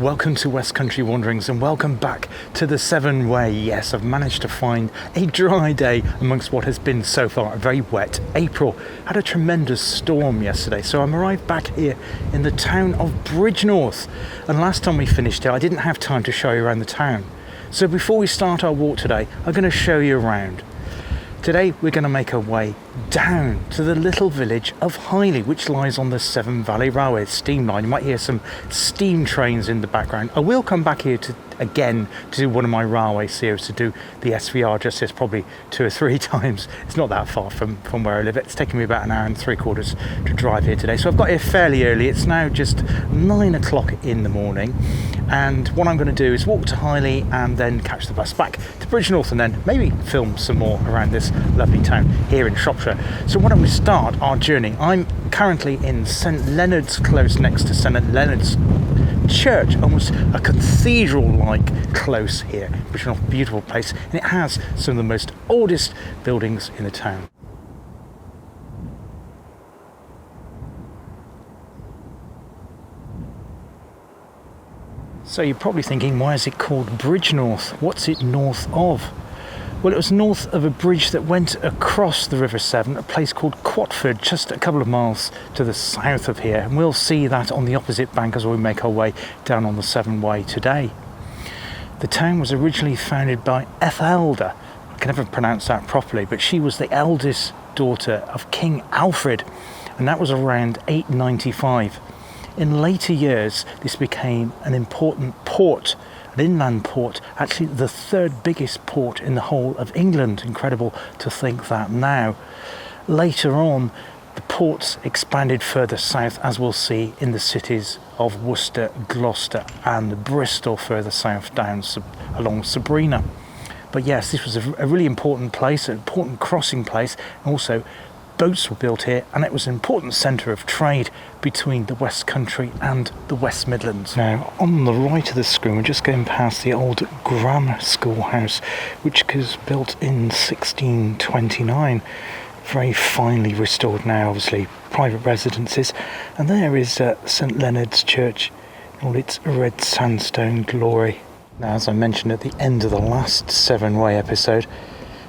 Welcome to West Country Wanderings and welcome back to the Severn Way. Yes, I've managed to find a dry day amongst what has been so far a very wet April. Had a tremendous storm yesterday, so I'm arrived back here in the town of Bridgnorth. And last time we finished here, I didn't have time to show you around the town. So before we start our walk today, I'm going to show you around. Today we're going to make our way down to the little village of Highley, which lies on the Severn Valley Railway steam line. You might hear some steam trains in the background. I will come back here again to do one of my railway series, to do the SVR justice probably 2 or 3 times. It's not that far from where I live. It's taken me about an hour and 3/4 to drive here today. So I've got here fairly early. It's now just 9 o'clock in the morning. And what I'm going to do is walk to Highley and then catch the bus back to Bridgnorth and then maybe film some more around this lovely town here in Shropshire. So why don't we start our journey? I'm currently in St Leonard's Close, next to St Leonard's Church, almost a cathedral-like close here, which is a beautiful place, and it has some of the most oldest buildings in the town. So you're probably thinking, why is it called Bridgnorth? What's it north of? Well, it was north of a bridge that went across the River Severn, a place called Quatford, just a couple of miles to the south of here. And we'll see that on the opposite bank as we make our way down on the Severn Way today. The town was originally founded by Ethelda. I can never pronounce that properly, but she was the eldest daughter of King Alfred, and that was around 895. In later years, this became an important port, an inland port, actually the 3rd biggest port in the whole of England. Incredible to think that now. Later on, the ports expanded further south, as we'll see in the cities of Worcester, Gloucester and Bristol further south down along Sabrina. But yes, this was a really important place, an important crossing place. Also, boats were built here, and it was an important centre of trade between the West Country and the West Midlands. Now, on the right of the screen, we're just going past the old grammar school house, which was built in 1629. Very finely restored now, obviously, private residences. And there is St Leonard's Church, in all its red sandstone glory. Now, as I mentioned at the end of the last Severn Way episode,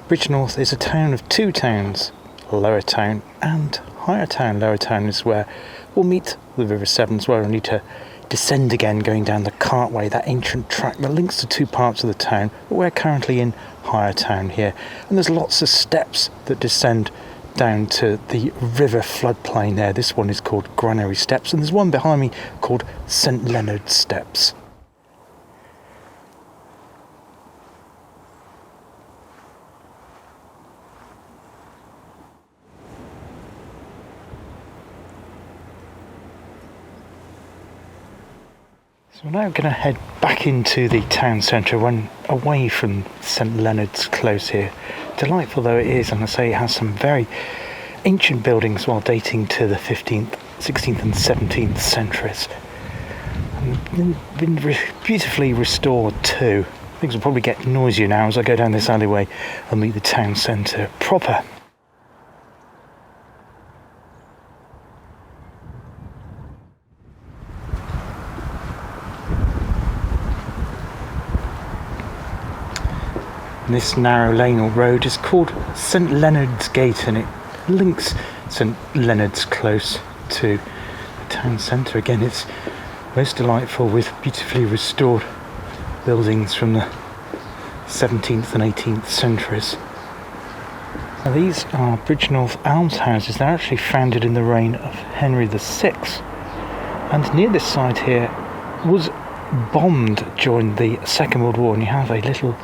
Bridgnorth is a town of 2 towns. Lower Town and Higher Town. Lower Town is where we'll meet the River Severn, where we'll need to descend again going down the cartway, that ancient track that links the 2 parts of the town. But we're currently in Higher Town here, and there's lots of steps that descend down to the river floodplain there. This one is called Granary Steps, and there's one behind me called St Leonard's Steps. So we're now going to head back into the town centre, run away from St Leonard's Close here. Delightful though it is, and I say it has some very ancient buildings, while dating to the 15th, 16th and 17th centuries. And been beautifully restored too. Things will probably get noisier now as I go down this alleyway and meet the town centre proper. This narrow lane or road is called St Leonard's Gate, and it links St Leonard's Close to the town centre. Again, it's most delightful with beautifully restored buildings from the 17th and 18th centuries. Now, these are Bridgnorth almshouses. They're actually founded in the reign of Henry VI, and near this site here was bombed during the Second World War, and you have a little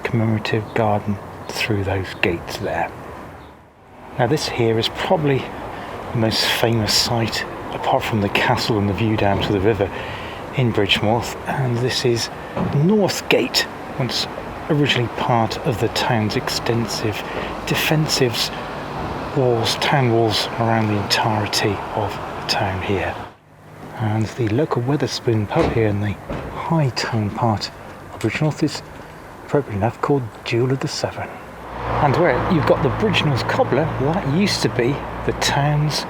commemorative garden through those gates there. Now, this here is probably the most famous site, apart from the castle and the view down to the river, in Bridgnorth, and this is North Gate, once originally part of the town's extensive defensive walls, town walls around the entirety of the town here. And the local Wetherspoon pub here in the high town part of Bridgnorth is appropriate enough called Jewel of the Severn. And where you've got the Bridgnorth Cobbler, that used to be the town's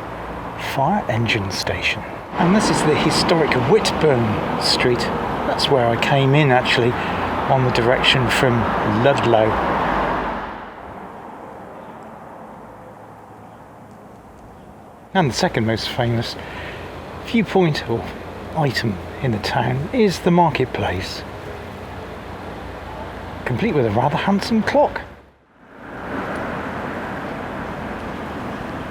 fire engine station. And this is the historic Whitburn Street. That that's where I came in actually, on the direction from Ludlow. And the second most famous viewpoint or item in the town is the marketplace, complete with a rather handsome clock.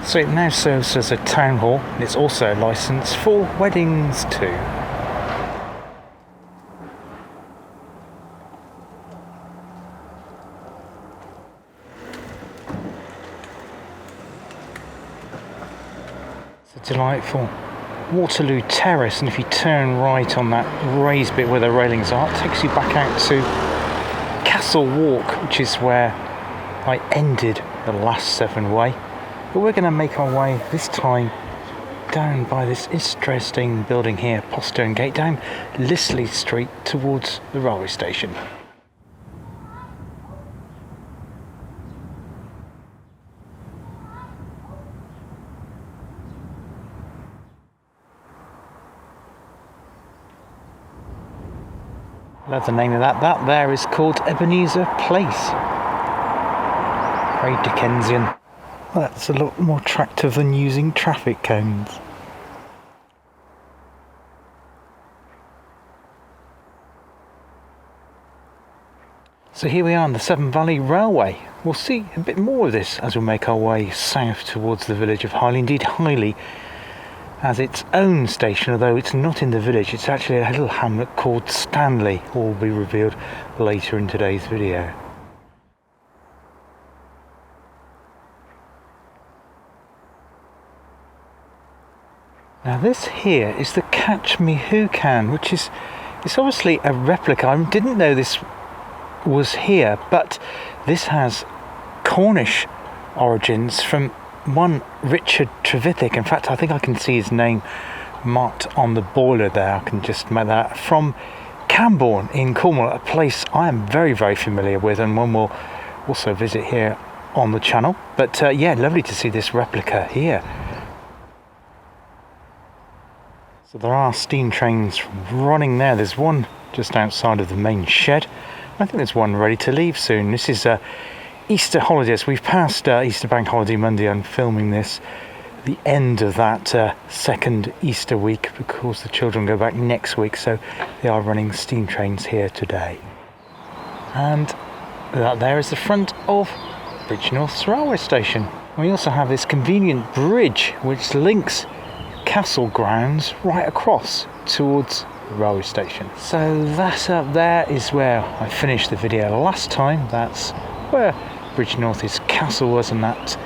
So it now serves as a town hall, and it's also licensed for weddings too. It's a delightful Waterloo Terrace, and if you turn right on that raised bit where the railings are, it takes you back out to Castle Walk, which is where I ended the last Severn Way. But we're going to make our way this time down by this interesting building here, Postern Gate, down Lisley Street towards the railway station. Love the name of that. That there is called Ebenezer Place. Very Dickensian. Well, that's a lot more attractive than using traffic cones. So here we are on the Severn Valley Railway. We'll see a bit more of this as we make our way south towards the village of Highley. Indeed, Highley has its own station, although it's not in the village. It's actually a little hamlet called Stanley, all will be revealed later in today's video. Now this here is the Catch Me Who Can, which is, it's obviously a replica. I didn't know this was here, but this has Cornish origins from one Richard Trevithick. In fact, I think I can see his name marked on the boiler there. I can just make that, from Camborne in Cornwall, a place I am very, very familiar with, and one we'll also visit here on the channel. But yeah, lovely to see this replica here. So there are steam trains running there. There's one just outside of the main shed. I think there's one ready to leave soon. This is Easter holidays. We've passed Easter Bank Holiday Monday. I'm filming this the end of that second Easter week, because the children go back next week, so they are running steam trains here today. And that there is the front of Bridgnorth railway station. We also have this convenient bridge which links Castle grounds right across towards the railway station. So that up there is where I finished the video last time. That's where Bridgnorth's castle was, and that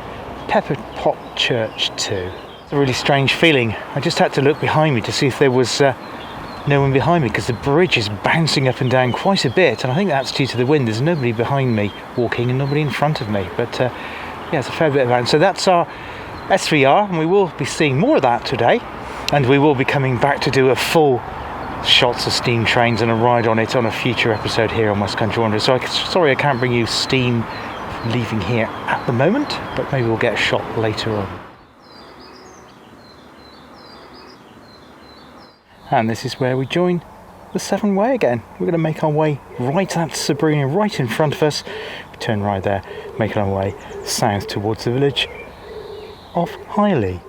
Pepper Pot Church too. It's a really strange feeling. I just had to look behind me to see if there was no one behind me, because the bridge is bouncing up and down quite a bit, and I think that's due to the wind. There's nobody behind me walking and nobody in front of me, but yeah, it's a fair bit of bounce. So that's our SVR, and we will be seeing more of that today, and we will be coming back to do a full shots of steam trains and a ride on it on a future episode here on West Country Wanderers. So sorry I can't bring you steam leaving here at the moment, but maybe we'll get a shot later on. And this is where we join the Severn Way again. We're going to make our way right at Sabrina, right in front of us. We turn right there, making our way south towards the village of Highley.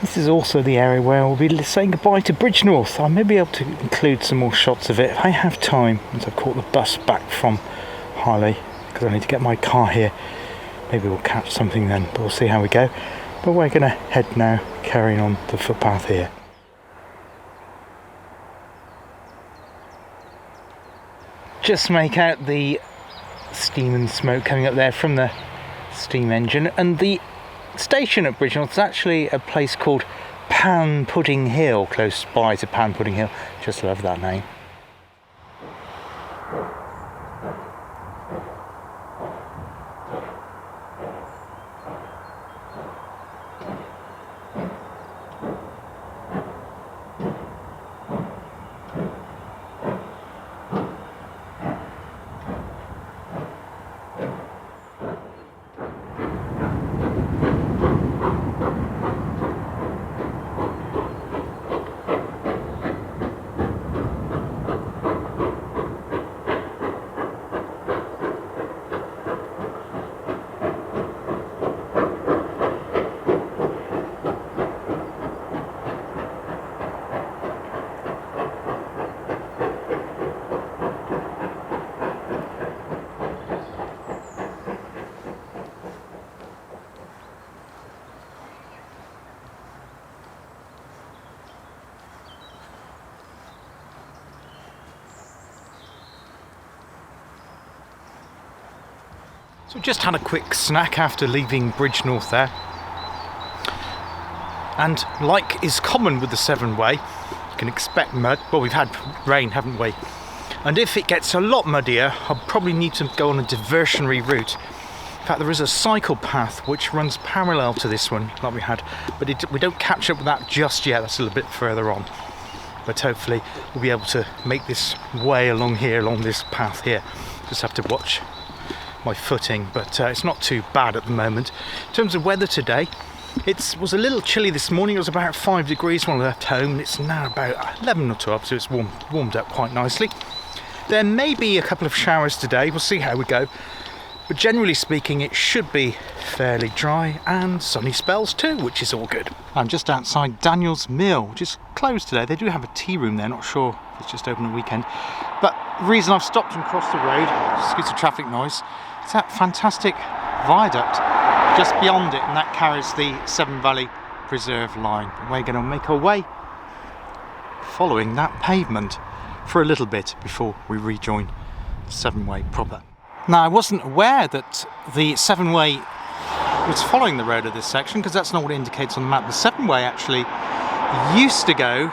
This is also the area where we'll be saying goodbye to Bridgnorth. I may be able to include some more shots of it if I have time, once I've caught the bus back from Highley, because I need to get my car here. Maybe we'll catch something then, but we'll see how we go. But we're going to head now, carrying on the footpath here. Just make out the steam and smoke coming up there from the steam engine, and the station at Bridgnorth is actually a place called Pan Pudding Hill, close by to Pan Pudding Hill. Just love that name. So just had a quick snack after leaving Bridgnorth there. And like is common with the Severn Way, you can expect mud. Well, we've had rain, haven't we? And if it gets a lot muddier, I'll probably need to go on a diversionary route. In fact, there is a cycle path which runs parallel to this one, like we had, but we don't catch up with that just yet. That's a little bit further on. But hopefully we'll be able to make this way along here, along this path here. Just have to watch my footing, but it's not too bad at the moment. In terms of weather today, it was a little chilly this morning. It was about 5 degrees when I left home. It's now about 11 or 12, so it's warmed up quite nicely. There may be a couple of showers today. We'll see how we go. But generally speaking, it should be fairly dry and sunny spells too, which is all good. I'm just outside Daniel's Mill, which is closed today. They do have a tea room there. Not sure if it's just open at weekend. But the reason I've stopped and crossed the road, excuse the traffic noise, is that fantastic viaduct just beyond it, and that carries the Severn Valley Preserve line. We're going to make our way following that pavement for a little bit before we rejoin the Severn Way proper. Now, I wasn't aware that the Severn Way was following the road of this section, because that's not what it indicates on the map. The Severn Way actually used to go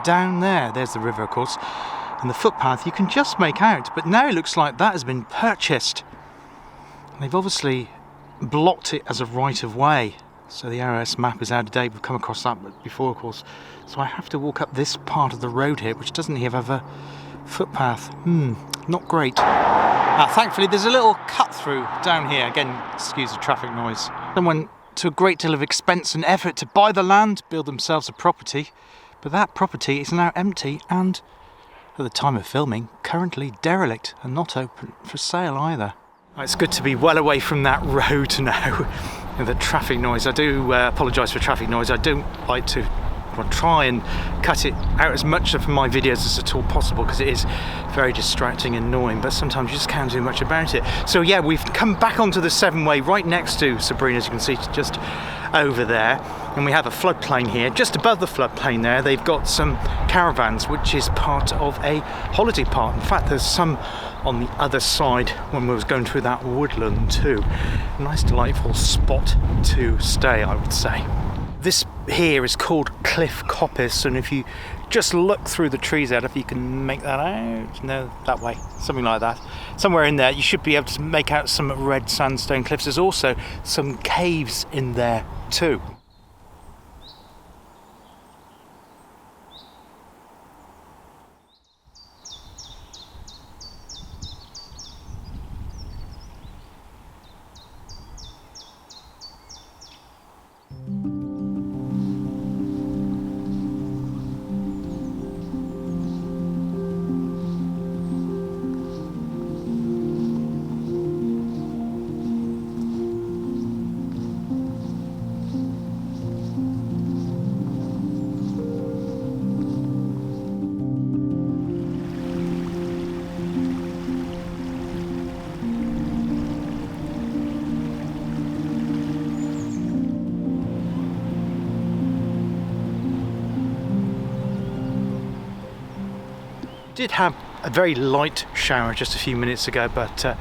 down there. There's the river, of course, and the footpath you can just make out, but now it looks like that has been purchased. They've obviously blocked it as a right-of-way, so the RS map is out of date. We've come across that before, of course, so I have to walk up this part of the road here, which doesn't have a footpath. Not great. Thankfully there's a little cut through down here. Again, excuse the traffic noise. Someone to a great deal of expense and effort to buy the land, build themselves a property, but that property is now empty and, at the time of filming, currently derelict and not open for sale either. It's good to be well away from that road now. The traffic noise, I do apologise for traffic noise. I don't like to try and cut it out as much of my videos as at all possible, because it is very distracting and annoying, but sometimes you just can't do much about it. So yeah, we've come back onto the Severn Way right next to Sabrina, as you can see, just over there, and we have a floodplain here. Just above the floodplain there, they've got some caravans, which is part of a holiday park. In fact, there's some on the other side when we was going through that woodland too. A nice delightful spot to stay, I would say. This here is called Cliff Coppice, and if you just look through the trees out, if you can make that out, no, that way, something like that, somewhere in there, you should be able to make out some red sandstone cliffs. There's also some caves in there too. Did have a very light shower just a few minutes ago, but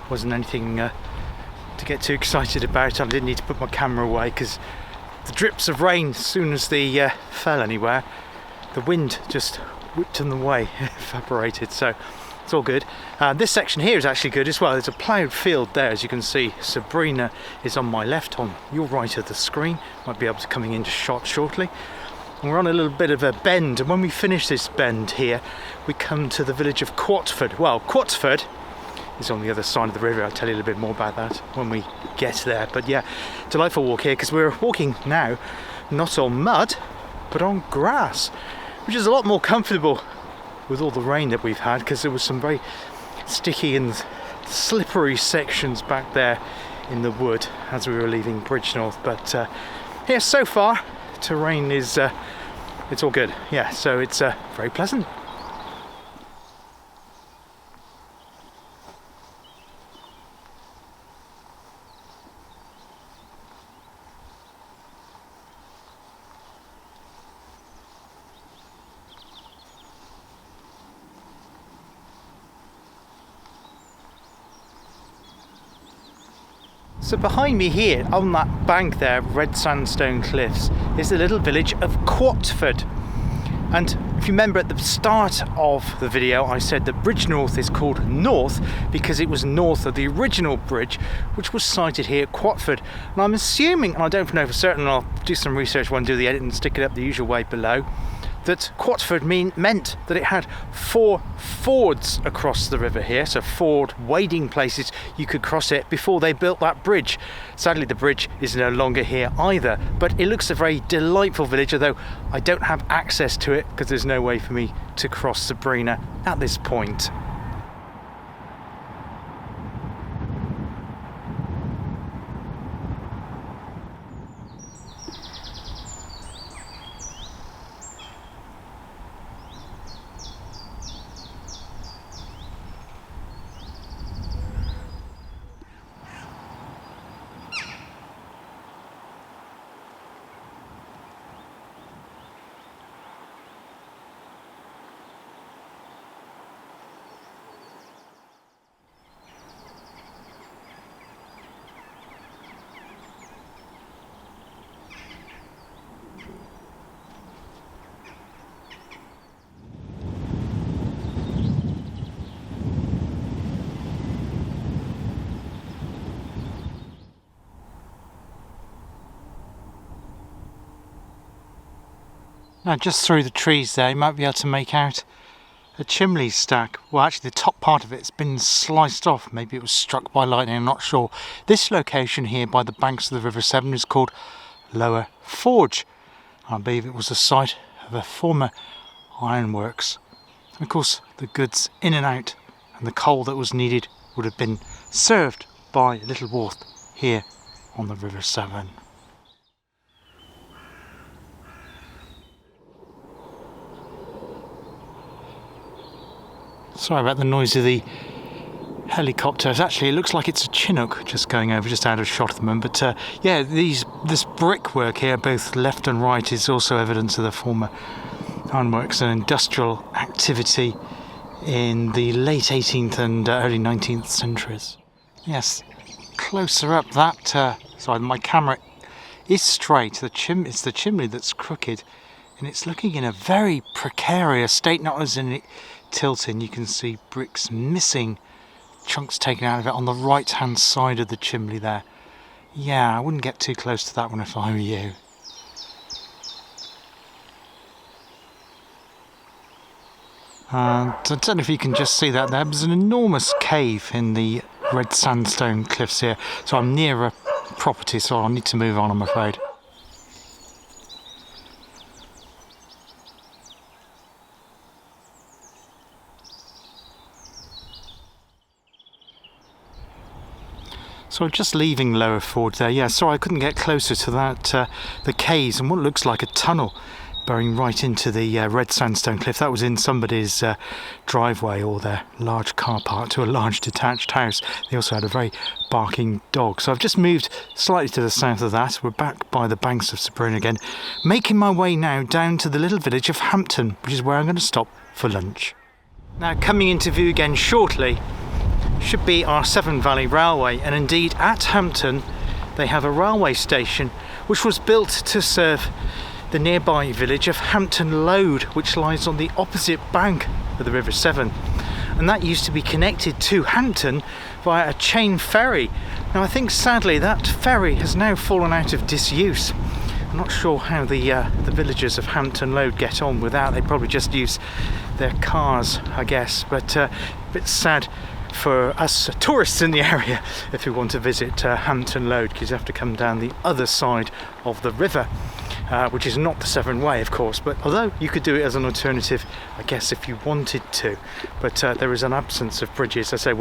wasn't anything to get too excited about. I didn't need to put my camera away because the drips of rain, as soon as they fell anywhere, the wind just whipped them away, evaporated, so it's all good. This section here is actually good as well. There's a ploughed field there, as you can see. Sabrina is on my left, on your right of the screen. Might be able to coming into shot shortly. And we're on a little bit of a bend, and when we finish this bend here, we come to the village of Quatford. Well, Quatford is on the other side of the river. I'll tell you a little bit more about that when we get there. But yeah, delightful walk here, because we're walking now not on mud, but on grass, which is a lot more comfortable with all the rain that we've had, because there was some very sticky and slippery sections back there in the wood as we were leaving Bridgnorth. But yeah, so far terrain is it's all good. Yeah, so it's very pleasant. So behind me here, on that bank there, red sandstone cliffs, is the little village of Quatford. And if you remember at the start of the video, I said that Bridgnorth is called North because it was north of the original bridge, which was sited here at Quatford. And I'm assuming, and I don't know for certain, I'll do some research when I do the edit and stick it up the usual way below, that Quatford meant that it had 4 fords across the river here, so ford wading places you could cross it before they built that bridge. Sadly, the bridge is no longer here either, but it looks a very delightful village, although I don't have access to it because there's no way for me to cross Sabrina at this point. Now just through the trees there, you might be able to make out a chimney stack. Well, actually the top part of it's been sliced off. Maybe it was struck by lightning, I'm not sure. This location here by the banks of the River Severn is called Lower Forge. I believe it was the site of a former ironworks. And of course the goods in and out and the coal that was needed would have been served by a little wharf here on the River Severn. Sorry about the noise of the helicopters. Actually, it looks like it's a Chinook just going over, just out of shot at the moment. But yeah, this brickwork here, both left and right, is also evidence of the former ironworks and industrial activity in the late 18th and early 19th centuries. Yes, closer up that, sorry, my camera is straight. It's the chimney that's crooked, and it's looking in a very precarious state, not as in it tilting. You can see bricks missing, chunks taken out of it on the right hand side of the chimney there. Yeah, I wouldn't get too close to that one if I were you. I don't know if you can just see that there. There's an enormous cave in the red sandstone cliffs here, so I'm near a property, so I'll need to move on, I'm afraid. So just leaving Lower Ford there, yeah, sorry I couldn't get closer to that, the caves and what looks like a tunnel burrowing right into the red sandstone cliff. That was in somebody's driveway or their large car park to a large detached house. They also had a very barking dog. So I've just moved slightly to the south of that. We're back by the banks of Severn again, making my way now down to the little village of Hampton, which is where I'm going to stop for lunch. Now coming into view again shortly should be our Severn Valley Railway, and indeed at Hampton they have a railway station which was built to serve the nearby village of Hampton Lode, which lies on the opposite bank of the River Severn, and that used to be connected to Hampton via a chain ferry. Now I think sadly that ferry has now fallen out of disuse. I'm not sure how the villagers of Hampton Lode get on without. They probably just use their cars, I guess, but a bit sad for us tourists in the area if we want to visit Hampton Lode, because you have to come down the other side of the river, which is not the Severn Way of course, but although you could do it as an alternative I guess if you wanted to, but there is an absence of bridges. I say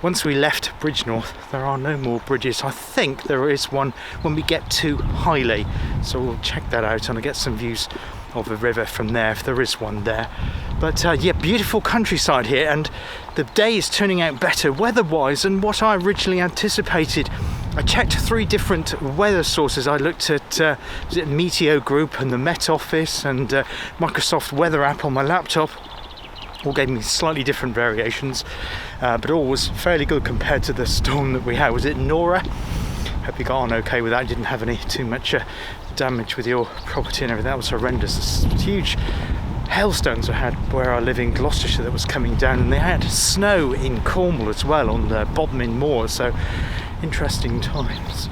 once we left Bridgnorth there are no more bridges. I think there is one when we get to Highley, so we'll check that out and I'll get some views of the river from there if there is one there. But yeah, beautiful countryside here, and the day is turning out better weather-wise than what I originally anticipated. I checked 3 different weather sources. I looked at Meteo Group and the Met Office and Microsoft Weather app on my laptop. All gave me slightly different variations, but all was fairly good compared to the storm that we had. Was it Nora? Hope you got on okay with that. You didn't have any too much damage with your property and everything. That was horrendous. This huge hailstones I had where I live in Gloucestershire that was coming down, and they had snow in Cornwall as well on the Bodmin Moor, so interesting times.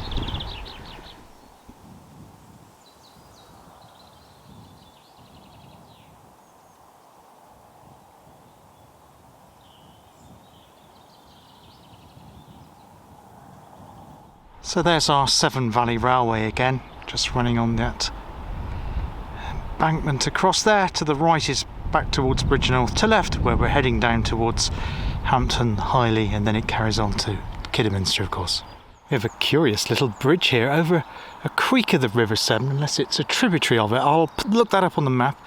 So there's our Severn Valley Railway again, just running on that embankment across there. To the right is back towards Bridgnorth, to left where we're heading down towards Hampton, Highley, and then it carries on to Kidderminster, of course. We have a curious little bridge here over a creek of the River Severn, unless it's a tributary of it. I'll look that up on the map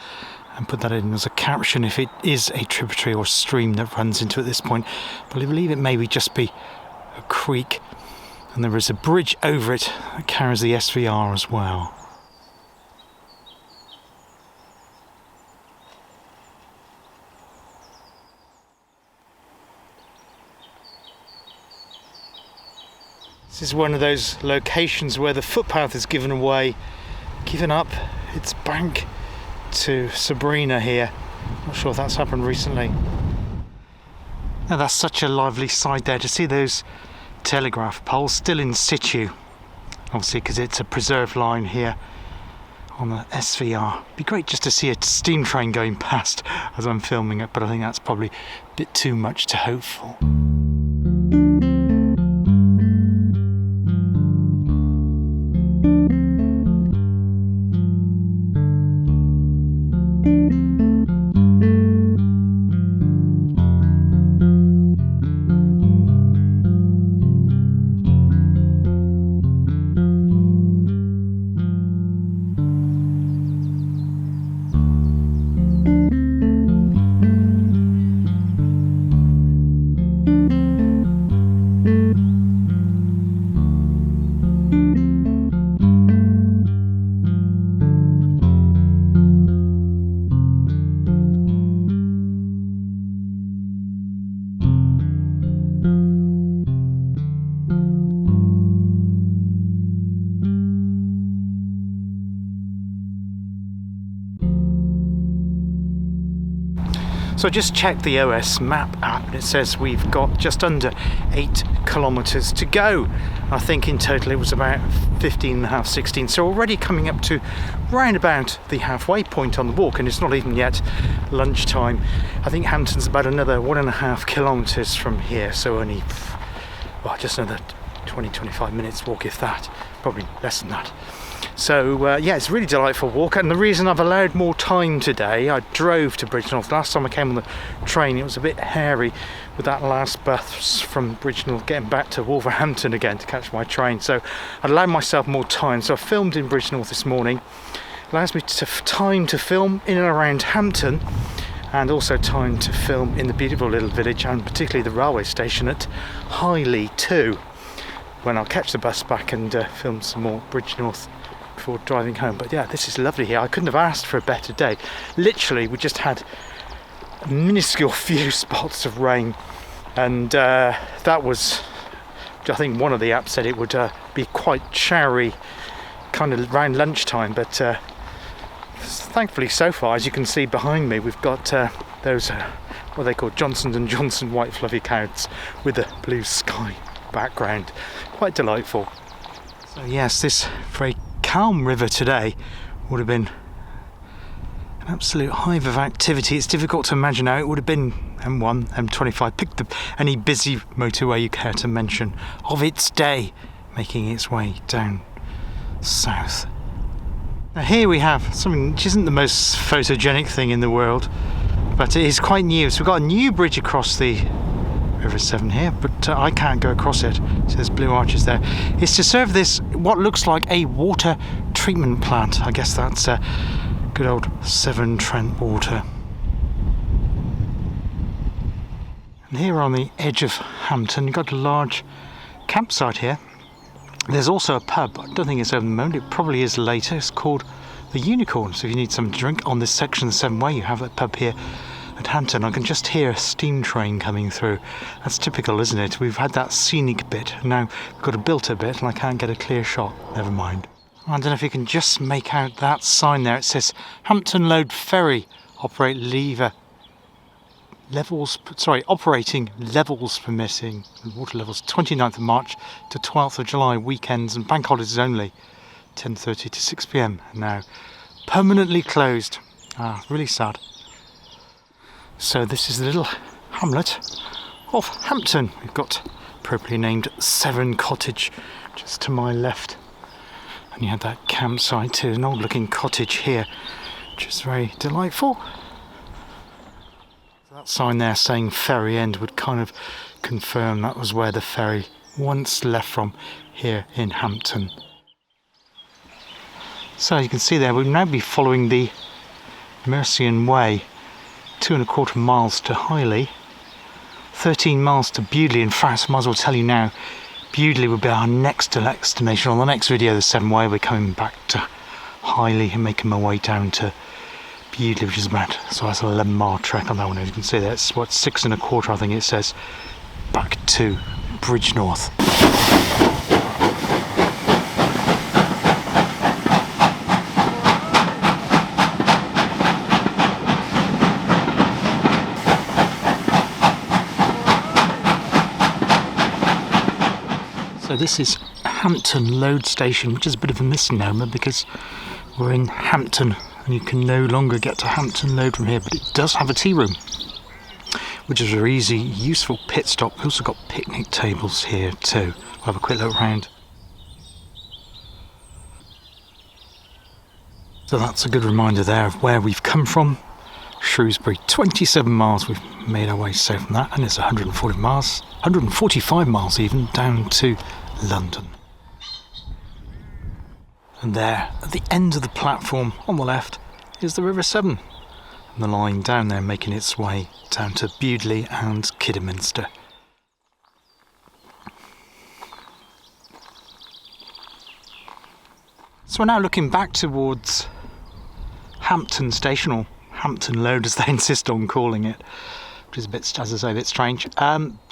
and put that in as a caption if it is a tributary or stream that runs into it at this point. But I believe it may just be a creek, and there is a bridge over it that carries the SVR as well. This is one of those locations where the footpath is given up its bank to Sabrina here. Not sure if that's happened recently. Now that's such a lively sight there to see those telegraph poles still in situ, obviously because it's a preserved line here on the SVR. It'd be great just to see a steam train going past as I'm filming it, but I think that's probably a bit too much to hope for. So I just checked the OS map app and it says we've got just under 8 kilometres to go. I think in total it was about 15.5, 16, so already coming up to round about the halfway point on the walk, and it's not even yet lunchtime. I think Hampton's about another 1.5 kilometres from here, so only just another 20-25 minutes walk, if that, probably less than that. So yeah, it's a really delightful walk, and the reason I've allowed more time today, I drove to Bridgnorth. Last time I came on the train it was a bit hairy with that last bus from Bridgnorth getting back to Wolverhampton again to catch my train, so I allowed myself more time. So I filmed in Bridgnorth this morning. Allows me time to film in and around Hampton, and also time to film in the beautiful little village, and particularly the railway station at Highley too, when I'll catch the bus back and film some more Bridgnorth before driving home. But yeah, this is lovely here. I couldn't have asked for a better day. Literally, we just had a minuscule few spots of rain, and that was, I think one of the apps said it would be quite showery kind of around lunchtime, but thankfully so far, as you can see behind me, we've got those what they call Johnson & Johnson white fluffy clouds with the blue sky background. Quite delightful. So yes, this very calm river today would have been an absolute hive of activity. It's difficult to imagine how it would have been M1, M25, pick any busy motorway you care to mention of its day, making its way down south. Now here we have something which isn't the most photogenic thing in the world, but it is quite new. So we've got a new bridge across the River Severn here, but I can't go across it, so there's blue arches there. It's to serve this, what looks like a water treatment plant. I guess that's good old Severn Trent water. And here on the edge of Hampton, you've got a large campsite here. There's also a pub. I don't think it's open at the moment, it probably is later. It's called the Unicorn, so if you need something to drink on this section of the Severn Way, you have that pub here at Hampton. I can just hear a steam train coming through. That's typical, isn't it? We've had that scenic bit, now we've got a built-up bit and I can't get a clear shot. Never mind. I don't know if you can just make out that sign there. It says Hampton Load Ferry operating levels permitting, water levels 29th of March to 12th of July, weekends and bank holidays only, 10:30 to 6 p.m. now permanently closed. Really sad. So this is the little hamlet of Hampton. We've got appropriately named Severn Cottage just to my left, and you had that campsite too, an old looking cottage here, which is very delightful. That sign there saying Ferry End would kind of confirm that was where the ferry once left from here in Hampton. So you can see there, we'll now be following the Mercian Way, 2¼ miles to Highley, 13 miles to Bewdley. In fact, I might as well tell you now, Bewdley will be our next destination. On the next video, the Severn Way, we're coming back to Highley and making my way down to Bewdley, which is about, so that's an 11-mile trek on that one. As you can see there, it's what, 6¼ I think it says, back to Bridgnorth. So this is Hampton Load Station, which is a bit of a misnomer because we're in Hampton and you can no longer get to Hampton Load from here, but it does have a tea room, which is a very easy, useful pit stop. We've also got picnic tables here too. We'll have a quick look round. So that's a good reminder there of where we've come from. Shrewsbury, 27 miles we've made our way south from that, and it's 140 miles, 145 miles even, down to London. And there, at the end of the platform on the left, is the River Severn, and the line down there making its way down to Bewdley and Kidderminster. So we're now looking back towards Hampton Station, or Hampton Load as they insist on calling it, which is a bit, as I say, a bit strange.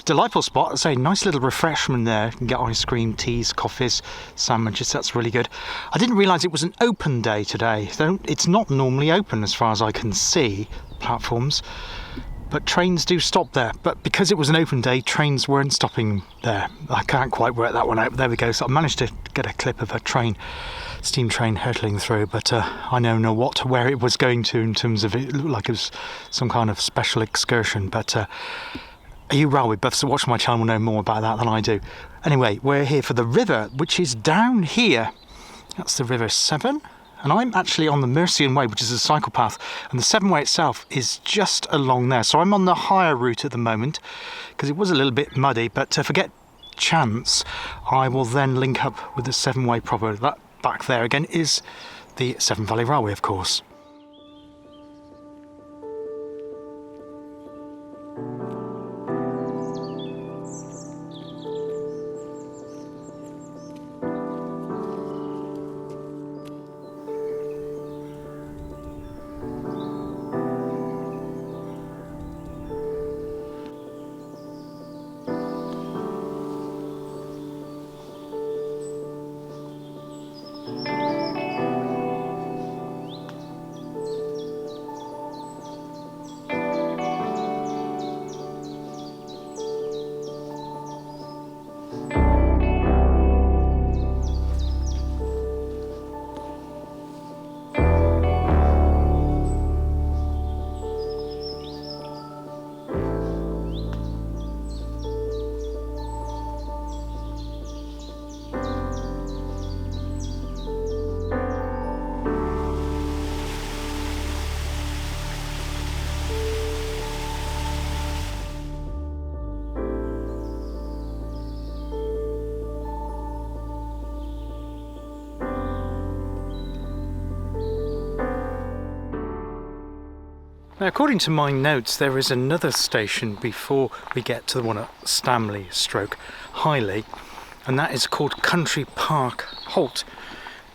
Delightful spot. I say, nice little refreshment there. You can get ice cream, teas, coffees, sandwiches. That's really good. I didn't realise it was an open day today. It's not normally open as far as I can see, platforms, but trains do stop there. But because it was an open day, trains weren't stopping there. I can't quite work that one out, but there we go. So I managed to get a clip of a train, steam train hurtling through, but I don't know where it was going to in terms of it looked like it was some kind of special excursion. But you railway buffs that watch my channel will know more about that than I do. Anyway, we're here for the river, which is down here. That's the River Severn, and I'm actually on the Mercian Way, which is a cycle path, and the Severn Way itself is just along there. So I'm on the higher route at the moment because it was a little bit muddy, but forget chance, I will then link up with the Severn Way proper. That back there again is the Severn Valley Railway, of course. Now, according to my notes, there is another station before we get to the one at Stanley / Highley, and that is called Country Park Halt,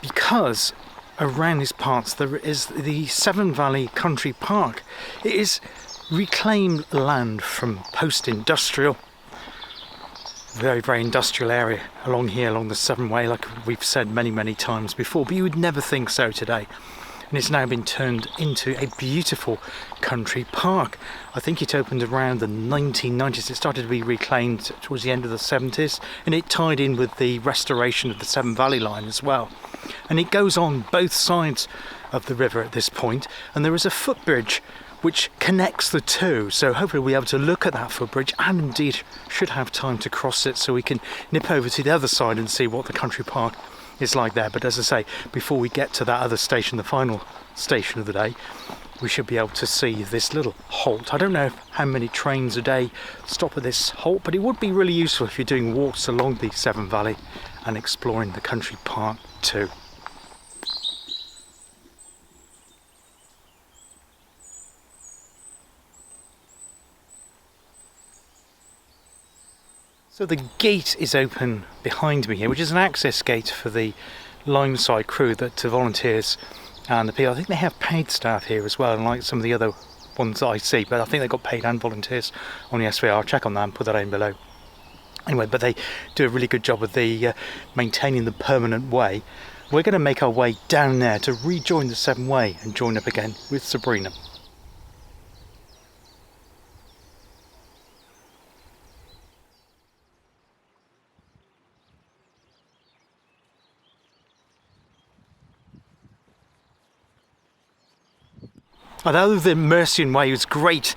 because around these parts there is the Severn Valley Country Park. It is reclaimed land from post-industrial. Very, very industrial area along here, along the Severn Way, like we've said many times before, but you would never think so today. And it's now been turned into a beautiful country park. I think it opened around the 1990s. It started to be reclaimed towards the end of the 70s, and it tied in with the restoration of the Severn Valley line as well. And it goes on both sides of the river at this point, and there is a footbridge which connects the two, so hopefully we'll be able to look at that footbridge, and indeed should have time to cross it so we can nip over to the other side and see what the country park is like there. But as I say, before we get to that other station, the final station of the day, we should be able to see this little halt. I don't know how many trains a day stop at this halt, but it would be really useful if you're doing walks along the Severn Valley and exploring the country park too. So the gate is open behind me here, which is an access gate for the line-side crew, that volunteers and the people. I think they have paid staff here as well, unlike some of the other ones that I see, but I think they've got paid and volunteers on the SVR. I'll check on that and put that in below. Anyway, but they do a really good job of the maintaining the permanent way. We're going to make our way down there to rejoin the Severn Way and join up again with Sabrina. Although the Mercian Way was great,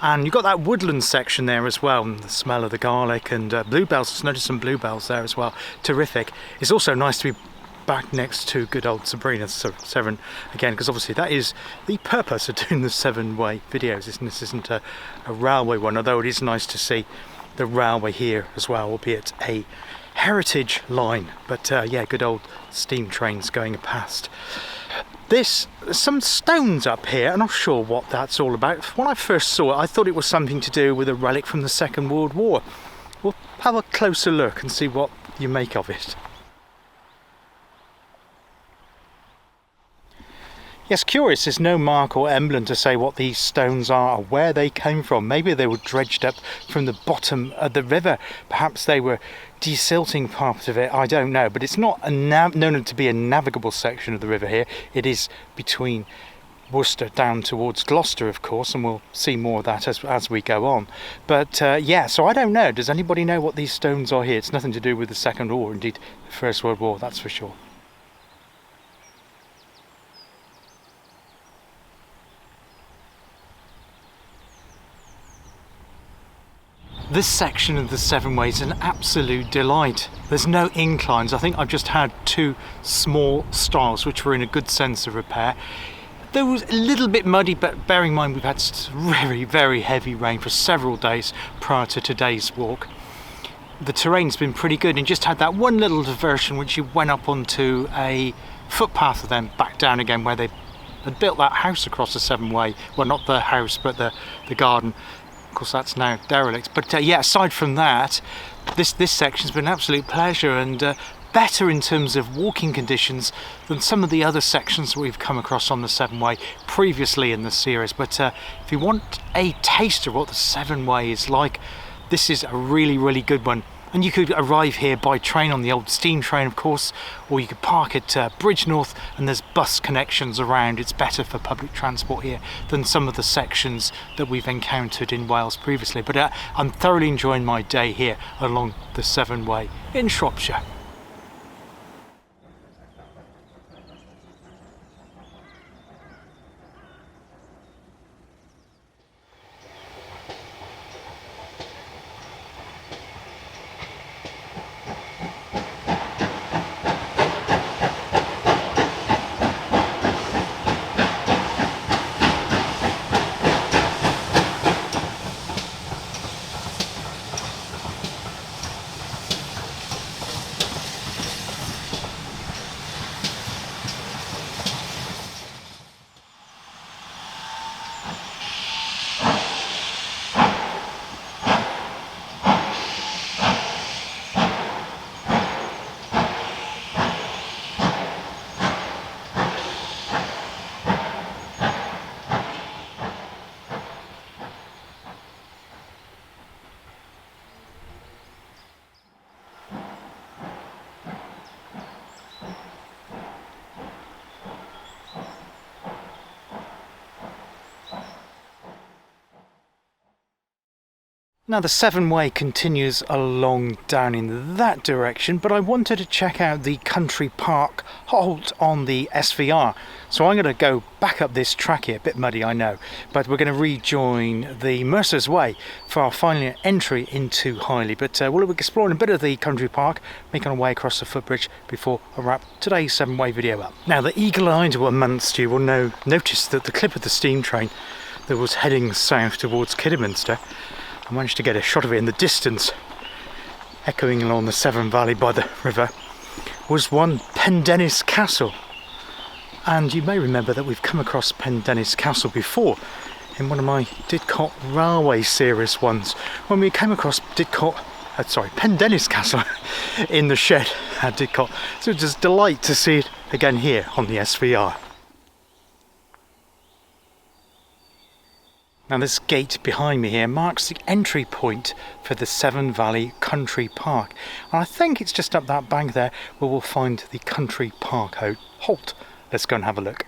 and you've got that woodland section there as well, and the smell of the garlic and bluebells. I've noticed some bluebells there as well. Terrific. It's also nice to be back next to good old Sabrina Severn again, because obviously that is the purpose of doing the Severn Way videos. This isn't a railway one, although it is nice to see the railway here as well, albeit a heritage line. But yeah, good old steam trains going past. There's some stones up here. I'm not sure what that's all about. When I first saw it, I thought it was something to do with a relic from the Second World War. We'll have a closer look and see what you make of it. Yes, curious, there's no mark or emblem to say what these stones are or where they came from. Maybe they were dredged up from the bottom of the river. Perhaps they were desilting part of it, I don't know. But it's not known to be a navigable section of the river here. It is between Worcester down towards Gloucester, of course, and we'll see more of that as we go on. But yeah, so I don't know. Does anybody know what these stones are here? It's nothing to do with the Second War, indeed the First World War, that's for sure. This section of the Severn Way is an absolute delight. There's no inclines. I think I've just had two small stiles which were in a good sense of repair. There was a little bit muddy, but bearing in mind we've had very, very heavy rain for several days prior to today's walk. The terrain's been pretty good, and just had that one little diversion which you went up onto a footpath and then back down again, where they had built that house across the Severn Way. Well, not the house, but the garden. Of course, that's now derelict. But yeah, aside from that, this section's been an absolute pleasure, and better in terms of walking conditions than some of the other sections that we've come across on the Severn Way previously in the series. But if you want a taste of what the Severn Way is like, this is a really, really good one. And you could arrive here by train on the old steam train, of course, or you could park at Bridgnorth, and there's bus connections around. It's better for public transport here than some of the sections that we've encountered in Wales previously. But I'm thoroughly enjoying my day here along the Severn Way in Shropshire. Now the Severn Way continues along down in that direction, but I wanted to check out the country park halt on the SVR. So I'm going to go back up this track here, a bit muddy I know, but we're going to rejoin the Mercer's Way for our final entry into Highley. But we'll be exploring a bit of the country park, making our way across the footbridge before I wrap today's Severn Way video up. Now the eagle-eyed amongst you will notice that the clip of the steam train that was heading south towards Kidderminster, I managed to get a shot of it in the distance, echoing along the Severn Valley by the river, was one Pendennis Castle. And you may remember that we've come across Pendennis Castle before in one of my Didcot Railway series ones, when we came across Pendennis Castle in the shed at Didcot. So it's just a delight to see it again here on the SVR. Now this gate behind me here marks the entry point for the Severn Valley Country Park. And I think it's just up that bank there where we'll find the country park halt. Let's go and have a look.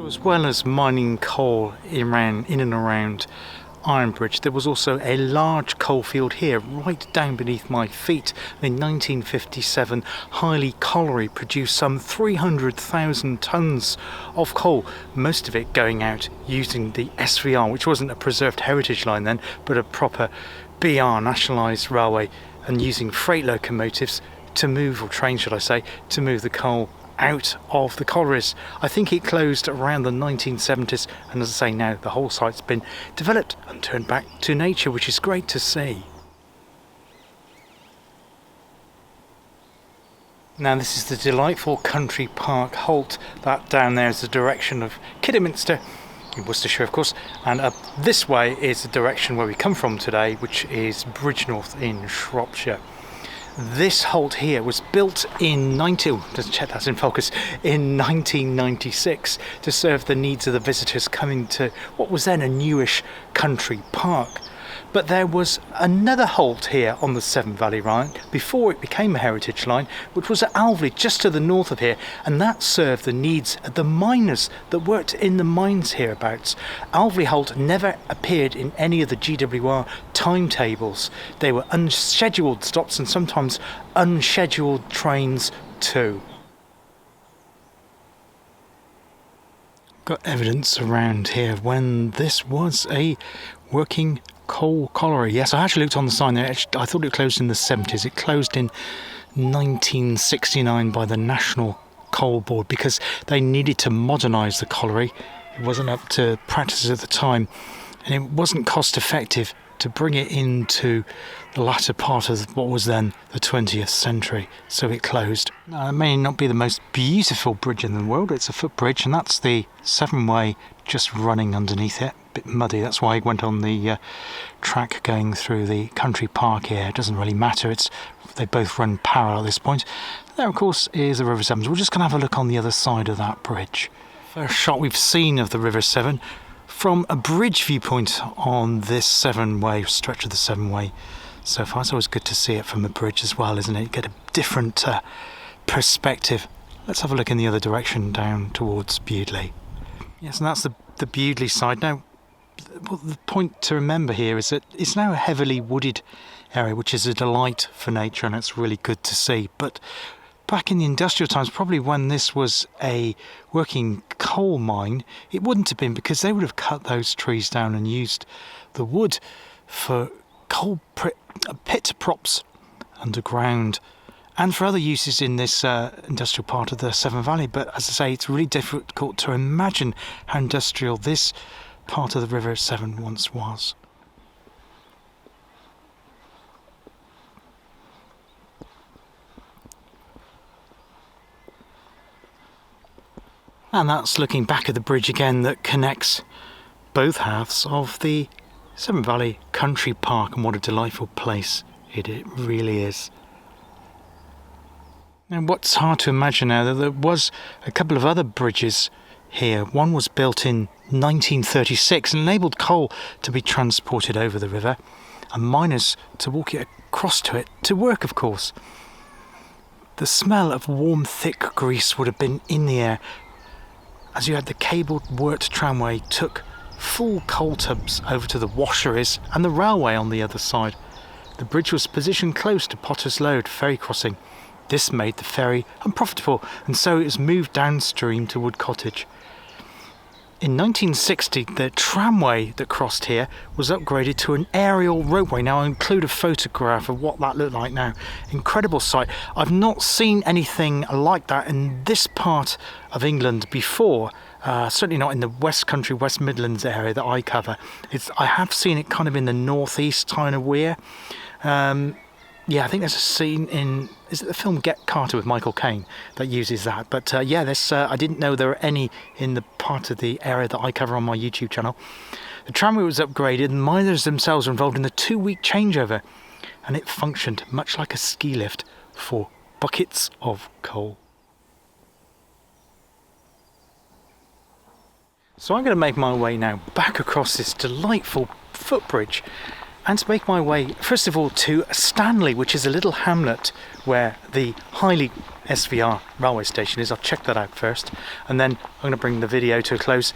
As well as mining coal in and around Ironbridge, there was also a large coal field here right down beneath my feet. In 1957, Highley Colliery produced some 300,000 tonnes of coal, most of it going out using the SVR, which wasn't a preserved heritage line then, but a proper BR, nationalised railway, and using freight locomotives to move, or trains should I say, to move the coal out of the collieries. I think it closed around the 1970s, and as I say now, the whole site's been developed and turned back to nature, which is great to see. Now this is the delightful country park halt. That down there is the direction of Kidderminster in Worcestershire, of course, and up this way is the direction where we come from today, which is Bridgnorth in Shropshire. This halt here was built in 1996 to serve the needs of the visitors coming to what was then a newish country park. But there was another halt here on the Severn Valley line before it became a heritage line, which was at Highley, just to the north of here, and that served the needs of the miners that worked in the mines hereabouts. Highley halt never appeared in any of the GWR timetables. They were unscheduled stops and sometimes unscheduled trains too. Got evidence around here when this was a working coal colliery. Yes, I actually looked on the sign there. I thought it closed in the 70s. It closed in 1969 by the National Coal Board because they needed to modernise the colliery. It wasn't up to practice at the time, and it wasn't cost effective to bring it into the latter part of what was then the 20th century, so it closed. Now, it may not be the most beautiful bridge in the world. It's a footbridge, and that's the Severn Way just running underneath it. A bit muddy, that's why I went on the track going through the country park here. It doesn't really matter, they both run parallel at this point. There, of course, is the River Severn. We're just going to have a look on the other side of that bridge. First shot we've seen of the River Severn from a bridge viewpoint on this Severn Way, stretch of the Severn Way so far. It's always good to see it from the bridge as well, isn't it? You get a different perspective. Let's have a look in the other direction down towards Bewdley. Yes, and that's the Bewdley side. Now, the point to remember here is that it's now a heavily wooded area, which is a delight for nature, and it's really good to see. But back in the industrial times, probably when this was a working coal mine, it wouldn't have been, because they would have cut those trees down and used the wood for coal pit props underground and for other uses in this industrial part of the Severn Valley. But as I say, it's really difficult to imagine how industrial this part of the River Severn once was. And that's looking back at the bridge again that connects both halves of the Severn Valley Country Park, and what a delightful place it really is. And what's hard to imagine now, that there was a couple of other bridges here. One was built in 1936 and enabled coal to be transported over the river and miners to walk it across to it to work, of course. The smell of warm, thick grease would have been in the air as you had the cabled worked tramway took full coal tubs over to the washeries and the railway on the other side. The bridge was positioned close to Potter's Lode ferry crossing. This made the ferry unprofitable, and so it was moved downstream to Wood Cottage. In 1960, the tramway that crossed here was upgraded to an aerial roadway. Now I'll include a photograph of what that looked like now. Incredible sight. I've not seen anything like that in this part of England before. Certainly not in the West Country, West Midlands area that I cover. I have seen it kind of in the northeast, kind of weir. Yeah, I think there's a scene in, is it the film Get Carter with Michael Caine that uses that? But yeah, I didn't know there were any in the part of the area that I cover on my YouTube channel. The tramway was upgraded and miners themselves were involved in the 2-week changeover, and it functioned much like a ski lift for buckets of coal. So I'm going to make my way now back across this delightful footbridge and to make my way first of all to Stanley, which is a little hamlet where the Highley SVR railway station is. I'll check that out first, and then I'm going to bring the video to a close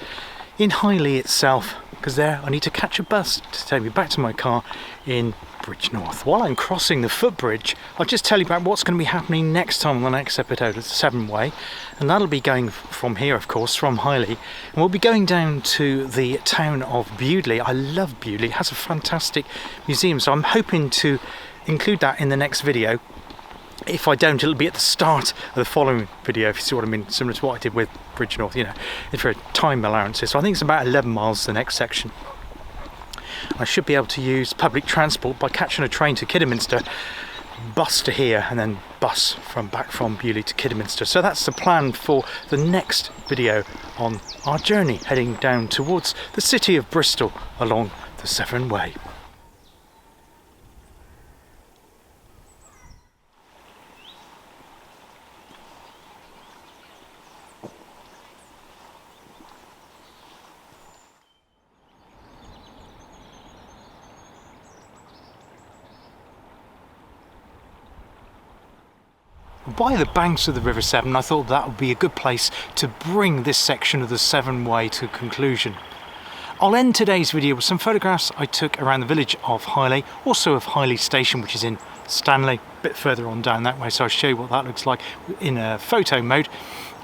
in Highley itself, because there I need to catch a bus to take me back to my car in Bridgnorth. While I'm crossing the footbridge, I'll just tell you about what's going to be happening next time on the next episode of the Severn Way, and that'll be going from here, of course, from Highley, and we'll be going down to the town of Bewdley. I love Bewdley, it has a fantastic museum, so I'm hoping to include that in the next video. If I don't, it'll be at the start of the following video, if you see what I mean, similar to what I did with Bridgnorth, you know, for time allowances. So I think it's about 11 miles the next section. I should be able to use public transport by catching a train to Kidderminster, bus to here, and then bus back from Bewdley to Kidderminster. So that's the plan for the next video on our journey heading down towards the city of Bristol along the Severn Way. By the banks of the River Severn, I thought that would be a good place to bring this section of the Severn Way to conclusion. I'll end today's video with some photographs I took around the village of Highley, also of Highley Station, which is in Stanley, a bit further on down that way, so I'll show you what that looks like in a photo mode.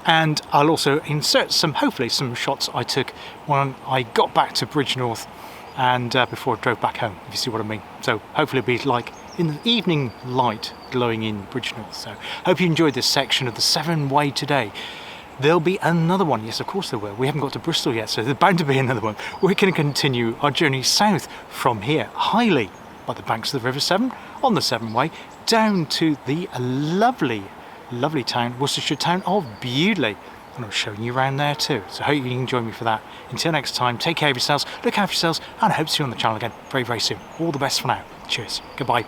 And I'll also insert hopefully some shots I took when I got back to Bridgnorth and before I drove back home, if you see what I mean. So hopefully it'll be like in the evening light glowing in Bridgnorth. So hope you enjoyed this section of the Severn Way today. There'll be another one, yes of course there will. We haven't got to Bristol yet, so there's bound to be another one. We're going to continue our journey south from here, Highley, by the banks of the River Severn, on the Severn Way, down to the lovely, lovely town, Worcestershire town of Bewdley. And I'm showing you around there too, so hope you can join me for that. Until next time, take care of yourselves, look after yourselves, and I hope to see you on the channel again very, very soon. All the best for now. Cheers. Goodbye.